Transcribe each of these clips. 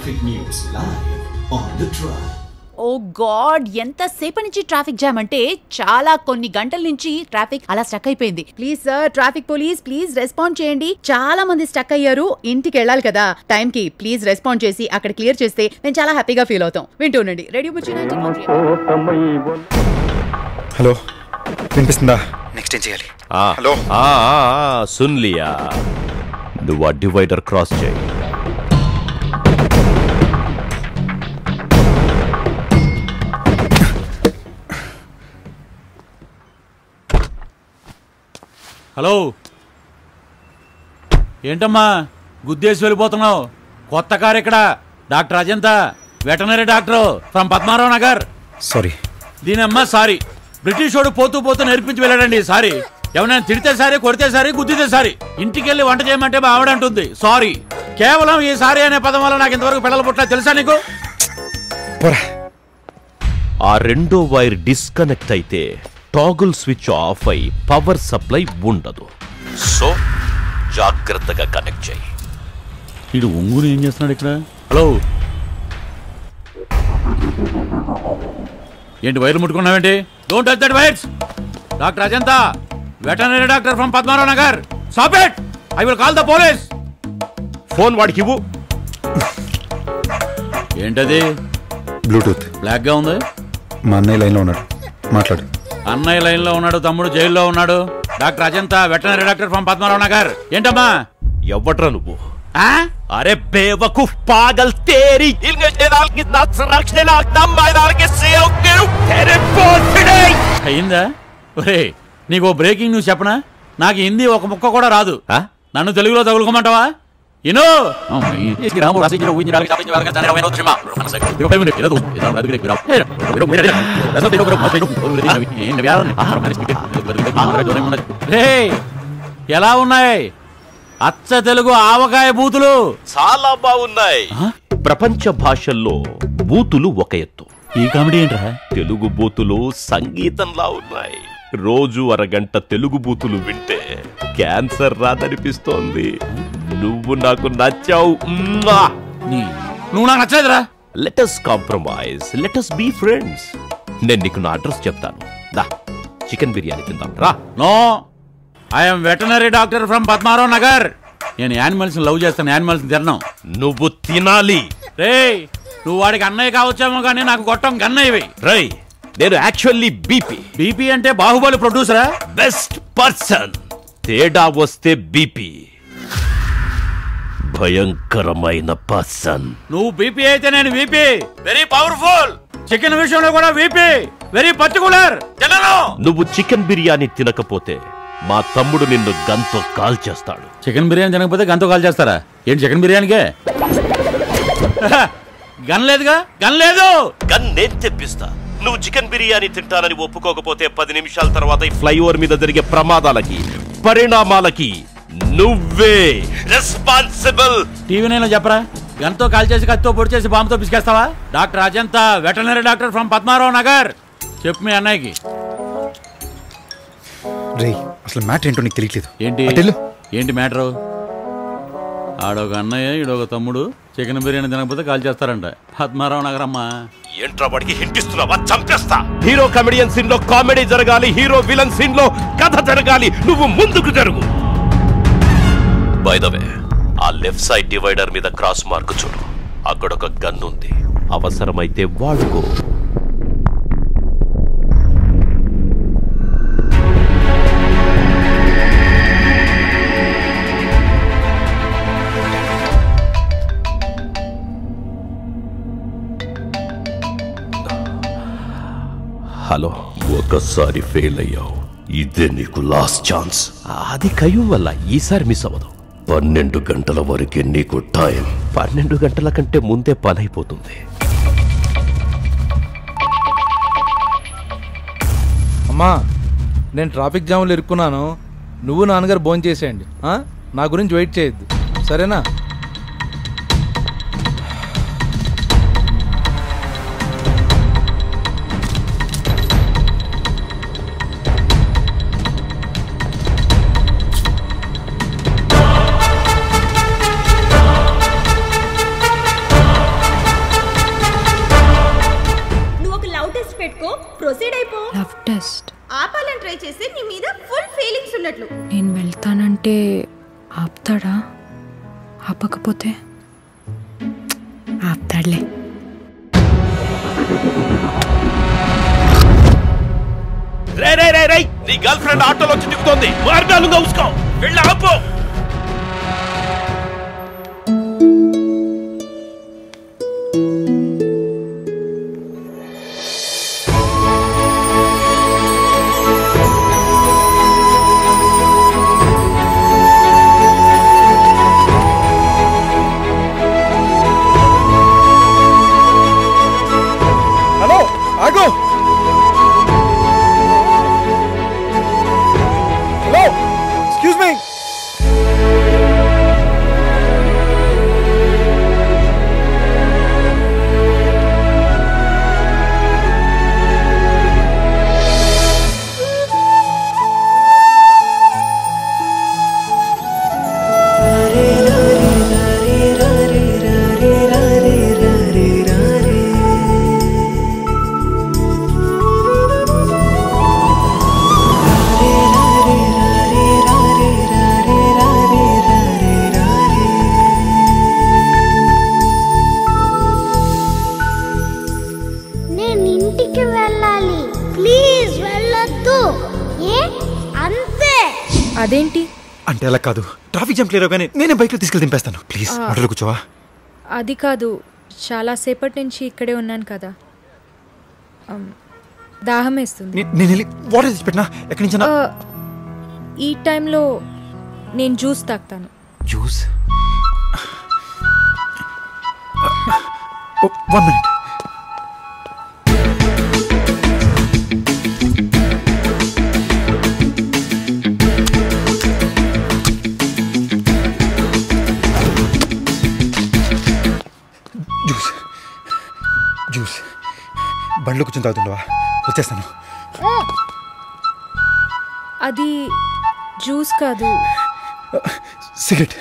Traffic News live on the track. Oh God, ఎంతసేపటి నుంచి traffic jam అంటే చాలా కొన్ని గంటల నుంచి ట్రాఫిక్ అలా స్టక్ అయిపోయింది. Please sir, traffic police please respond చేయండి. చాలా మంది స్టక్ అయ్యారు, ఇంటికి వెళ్ళాలి కదా టైం కి. ప్లీజ్ రెస్పాండ్ చేసి అక్కడ క్లియర్ చేస్తే నేను చాలా హ్యాపీగా ఫీల్ అవుతాం. వింటూ ఉండండి రేడియో బుచ్చి. హలో, వినిపిస్తుందా? నెక్స్ట్ ఏం చేయాలి? హలో, సున్ లియా, నువ్వు ఆ డివైడర్ క్రాస్ చేయి. హలో, ఏంటమ్మా గుద్దేసి వెళ్ళిపోతున్నావు? కొత్త కారు ఇక్కడ. Doctor Ajanta, veterinary doctor from Padmarao Nagar. Sorry. దీనమ్మా సారీ. బ్రిటిష్ వాడు పోతూ పోతూ నేర్పించి వెళ్ళాడండి సారీ. ఎవరైనా తిడితే సారీ, కొడితే సారీ, గుద్దితే సారీ. ఇంటికి వెళ్ళి వంట చేయమంటే మా ఆవిడ అంటుంది సారీ. కేవలం ఈ సారీ అనే పదం వల్ల నాకు ఇంతవరకు పిల్లలు పుట్టా తెలుసా నీకు? ఆ రెండో వైర్ డిస్కనెక్ట్ అయితే టాగుల్ స్విచ్ ఆఫ్ అయి పవర్ సప్లై ఉండదు. సో జాగ్రత్తగా కనెక్ట్ చేయి. వీడు ఒంగుని ఏం చేస్తున్నాడు ఇక్కడ? హలో, ఏంటి వైర్లు ముట్టుకున్నావేంటి? Don't touch that wires. Doctor Ajanta, veterinary doctor from Padmarao Nagar. Stop it, I will call the police. Phone వాడికి ఇవ్వు. ఏంటది? బ్లూటూత్. బ్లాక్ గా ఉంది. మా అన్నయ్య లైన్లో ఉన్నాడు, మాట్లాడు. అన్నయ్య లైన్ లో ఉన్నాడు, తమ్ముడు జైల్లో ఉన్నాడు. Doctor Ajanta, veterinary doctor from Padmarao Nagar. ఏంటమ్మా? ఎవ్వట్రా నువ్వు? అరే బేవకూఫ్ పాగల్ తేరీ అయిందా? ఒరే, నీకు బ్రేకింగ్ న్యూస్ చెప్పనా? నాకు హిందీ ఒక ముక్క కూడా రాదు. నన్ను తెలుగులో తగులుకోమంటావా? ఇను ఎలా ఉన్నాయి అచ్చ తెలుగు ఆవకాయ బూతులు? చాలా బాగున్నాయి. ప్రపంచ భాషల్లో బూతులు ఒక ఎత్తు. ఈ కామెడీ ఏంట్రా? తెలుగు బూతులు సంగీతంలా ఉన్నాయి. రోజు అరగంట తెలుగు బూతులు వింటే క్యాన్సర్ రాదనిపిస్తోంది. నువ్వు నాకు నచ్చావు. నువ్వు నాకు నచ్చలేదురా. Let us compromise, let us be friends. నేను నీకు నా అడ్రస్ చెప్తాను. దా, చికెన్ బిర్యానీ తిందాం రా. No, I'm veterinary doctor from Padmarao Nagar. నేను యానిమల్స్ లవ్ చేస్తాను, యానిమల్స్ తిన్నాను. నువ్వు తినాలి. రే, నువ్వు వాడికి అన్నయ్య కావచ్చేమో కానీ నాకు గొట్టం గన్నయ్యవి. రై, నేను యాక్చువల్లీ బీపీ. బీపీ అంటే బాహుబలి ప్రొడ్యూసరా? Best person. తేడా వస్తే బీపీ. భయంకరమైన పర్సన్. నువ్వు బీపీ అయితే నేను వీపీ. Very powerful. చికెన్ విషయంలో కూడా వీపీ. Very particular. నువ్వు చికెన్ బిర్యానీ తినకపోతే మా తమ్ముడు నిన్ను గన్తో కాల్ చేస్తాడు. చికెన్ బిర్యానీ తినకపోతే గన్తో కాల్ చేస్తారా? ఏంటి చికెన్ బిర్యానీకే? గన్ లేదుగా? గన్ లేదు. గన్ నేను తెప్పిస్తా. నువ్వు చికెన్ బిర్యానీ తింటానని ఒప్పుకోకపోతే 10 నిమిషాల తర్వాత ఈ ఫ్లైఓవర్ మీద జరిగే ప్రమాదాలకి, పరిణామాలకి నువ్వే రెస్పాన్సిబుల్. టీవీ నైన్లో చెప్పరా? గన్తో కాల్ చేసి, కత్తితో పొడి చేసి, బాంబుతో పిసికేస్తావా? Doctor Ajanta, veterinary doctor from Padmarao Nagar. చెప్పు మీ అన్నయ్యకి. రే, అసలు మ్యాటర్ ఏంటో నీకు తెలియట్లేదు. ఏంటి మ్యాటరు? ఆడొక అన్నయ్య, ఈడొక తమ్ముడు చికెన్ బిర్యానీ తినకపోతే కాల్ చేస్తారంట. పద్మారావు నగర్ అమ్మా. ఏంట్రా వాడికి హింటిస్తున్నావా? చంపేస్తా. హీరో కమెడియన్ సీన్ లో కామెడీ జరగాలి, హీరో విలన్ సీన్ లో కథ జరగాలి. నువ్వు ముందుకు జరుగు. బై ద వే, ఆ లెఫ్ట్ సైడ్ డివైడర్ మీద క్రాస్ మార్క్ చూడు. అక్కడొక గన్ ఉంది, అవసరమైతే వాడుకో. హలో, ఒకసారి ఫెయిల్ అయ్యావు, ఇదే నీకు లాస్ట్ ఛాన్స్. అది కయ్యం వల్ల ఈసారి మిస్ అవ్వదు. 12 గంటల వరకే నీకు టైం. 12 గంటల కంటే ముందే పని అయిపోతుంది. అమ్మా, నేను ట్రాఫిక్ జామ్లో ఇరుక్కున్నాను. నువ్వు నాన్నగారు భోజనం చేసేయండి. నా గురించి వెయిట్ చేయొద్దు, సరేనా? అంటే ఆపుతాడా? ఆపకపోతే ఆపుతాడులే. రే రే రే రే నీ గర్ల్ ఫ్రెండ్ ఆటోలో వచ్చి దిగుతోంది. మార్గాలుగా ఉసుకో, వెళ్ళి ఆపు. హలో ఆగో. Hello excuse me. నేను ఇంటికి వెళ్ళాలి, ప్లీజ్ వెళ్ళొద్దు. ఏ అంతే? అదేంటి? అంటే అలా కాదు, ట్రాఫిక్ జామ్ క్లియర్ అవగానే నేనే బైక్లో తీసుకెళ్ళి దింపేస్తాను. ప్లీజ్ ఆటోలో కూర్చోవా? అది కాదు, చాలాసేపటి నుంచి ఇక్కడే ఉన్నాను కదా, దాహం వేస్తుంది. నేను వెళ్ళి వాటర్ తెచ్చి పెట్టినా ఎక్కడి నుంచి? ఈ టైంలో నేను జ్యూస్ తాగుతాను. జ్యూస్? 1 minute. జ్యూస్ జ్యూస్ బండ్లో కూర్చొని తాగుతుండవా? వచ్చేస్తాను. అది జ్యూస్ కాదు, సిగరెట్.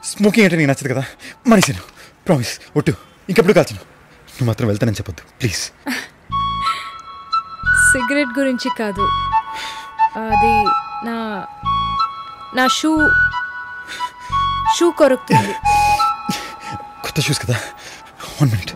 స్మోకింగ్ అంటే నీకు నచ్చదు కదా, మనిషిను. ప్రామిస్, ఒట్టు, ఇంకెప్పుడు కాల్చను. నువ్వు మాత్రం వెళ్తానని చెప్పొద్దు ప్లీజ్. సిగరెట్ గురించి కాదు, అది నా షూ కొరుకుతుంది. కొత్త షూస్ కదా. 1 minute.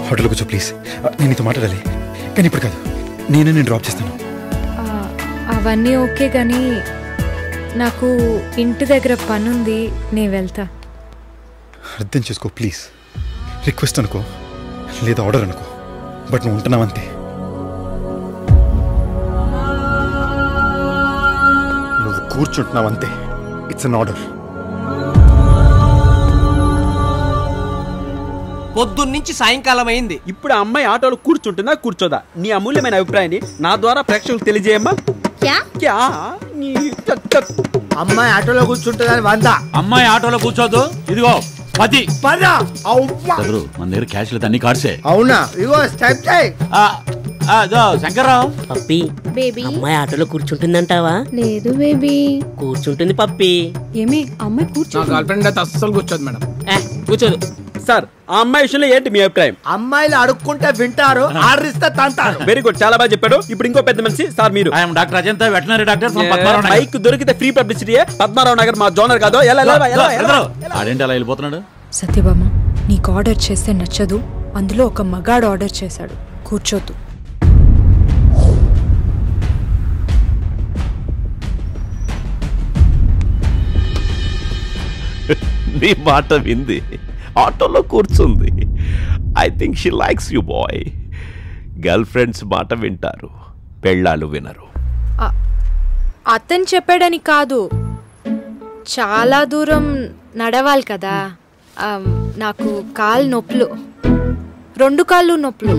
హోటల్కి వచ్చా ప్లీజ్. నేను నీతో మాట్లాడాలి, కానీ ఇప్పుడు కాదు. నేను డ్రాప్ చేస్తాను. అవన్నీ ఓకే, కానీ నాకు ఇంటి దగ్గర పని ఉంది, నేను వెళ్తా. అర్థం చేసుకో ప్లీజ్. రిక్వెస్ట్ అనుకో లేదా ఆర్డర్ అనుకో, బట్ నువ్వు ఉంటున్నావంతే. నువ్వు కూర్చుంటున్నావంతే. It's an order. పొద్దున్నుంచి సాయంకాలం అయింది, ఇప్పుడు ఆ అమ్మాయి ఆటోలో కూర్చుంటుందా కూర్చోదా? నీ అమూల్యమైన అభిప్రాయాన్ని నా ద్వారా ప్రేక్షకులకు తెలియజేయమ్మా. అమ్మాయి ఆటోలో కూర్చుంటుందని 100. అమ్మాయి ఆటోలో కూర్చోదు. ఇదిగో 10. మన దగ్గర క్యాష్ లేదు, అన్ని కార్డ్సే. అవునా? ఇగో స్టెప్ చేయి. శంకర్రావు. పప్పి, బేబీ అమ్మాయి ఆటోలో కూర్చుంటుందంటావా? లేదు బేబీ. కూర్చుంటుంది పప్పి. ఏమి అమ్మాయి కూర్చో? గర్ల్ ఫ్రెండ్ అయితే అస్సలు కూర్చోదు మేడం. కూర్చోదు సార్. ఆ అమ్మాయి విషయంలో ఏంటి మీ అభిప్రాయం? అమ్మాయిలు అడుక్కుంటే వింటారు, ఆర్డర్ ఇస్తే తంటారు. వెరీ గుడ్, చాలా బాగా చెప్పాడు. ఇప్పుడు ఇంకో పెద్ద మనిషి సార్ మీరు. Doctor Ajanta, veterinary doctor from Padmarao Nagar. Mike దొరికితే ఫ్రీ పబ్లిసిటీ. పద్మారావు నగర్ మా జోనర్ కాదు. ఆడేంటి అలా వెళ్ళిపోతున్నాడు? సత్యభామ, నీకు ఆర్డర్ చేస్తే నచ్చదు, అందులో ఒక మగాడు ఆర్డర్ చేశాడు, కూర్చోద్దు. నీ మాట వింది, ఆటోలో కూర్చుంది. I think she likes you boy. Girlfriends మాట వింటారు, పెళ్ళాలు వినరు. అతను చెప్పాడని కాదు, చాలా దూరం నడవాలి కదా, నాకు కాలు నొప్పులు. 2 కాళ్ళు నొప్పులు.